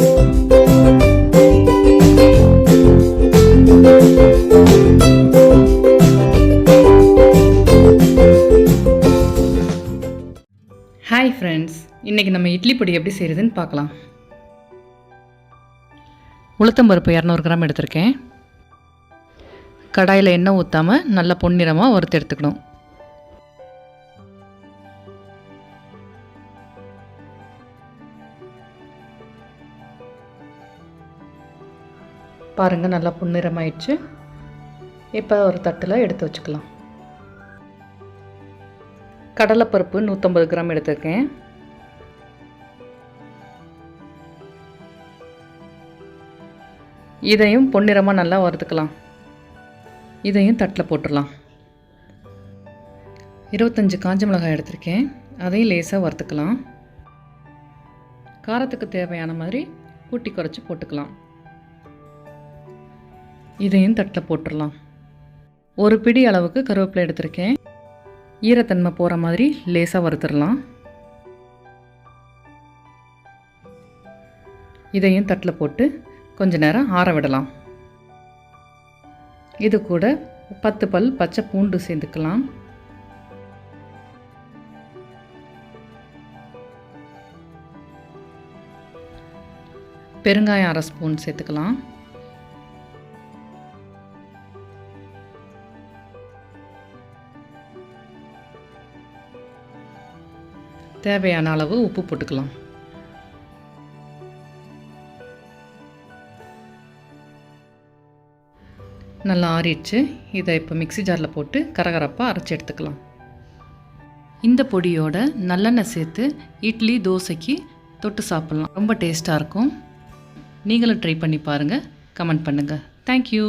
Hi friends, இன்றைக்கி நம்ம இட்லி பொடி எப்படி செய்கிறதுன்னு பார்க்கலாம். உளுத்தம்பருப்பு 200 கிராம் எடுத்திருக்கேன். கடாயில் எண்ணெய் ஊற்றாமல் நல்லா பொன்னிறமாக வறுத்து எடுத்துக்கணும். பாருங்கள், நல்லா பொன்னிறமாயிடுச்சு. இப்போ ஒரு தட்டில் எடுத்து வச்சுக்கலாம். கடலைப்பருப்பு 150 கிராம் எடுத்திருக்கேன். இதையும் பொன்னிறமாக நல்லா வறுத்துக்கலாம். இதையும் தட்டில் போட்டுடலாம். 25 காஞ்ச மிளகாய் எடுத்திருக்கேன். அதையும் லேசாக வறுத்துக்கலாம். காரத்துக்கு தேவையான மாதிரி கூட்டி குறைச்சி போட்டுக்கலாம். இதையும் தட்டில் போட்டுடலாம். ஒரு பிடி அளவுக்கு கருவேப்பிலை எடுத்திருக்கேன். ஈரத்தன்மை போகிற மாதிரி லேசாக வறுத்துடலாம். இதையும் தட்டில் போட்டு கொஞ்ச நேரம் ஆற விடலாம். இது கூட 10 பல் பச்சை பூண்டு சேர்த்துக்கலாம். பெருங்காயம் 1/2 ஸ்பூன் சேர்த்துக்கலாம். தேவையான அளவு உப்பு போட்டுக்கலாம். நல்லா ஆறிடுச்சு. இதை இப்போ மிக்ஸி ஜாரில் போட்டு கரகரப்பாக அரைச்சி எடுத்துக்கலாம். இந்த பொடியோட நல்லெண்ணெய் சேர்த்து இட்லி தோசைக்கு தொட்டு சாப்பிட்லாம். ரொம்ப டேஸ்ட்டாக இருக்கும். நீங்களும் ட்ரை பண்ணி பாருங்கள். கமெண்ட் பண்ணுங்கள். தேங்க்யூ.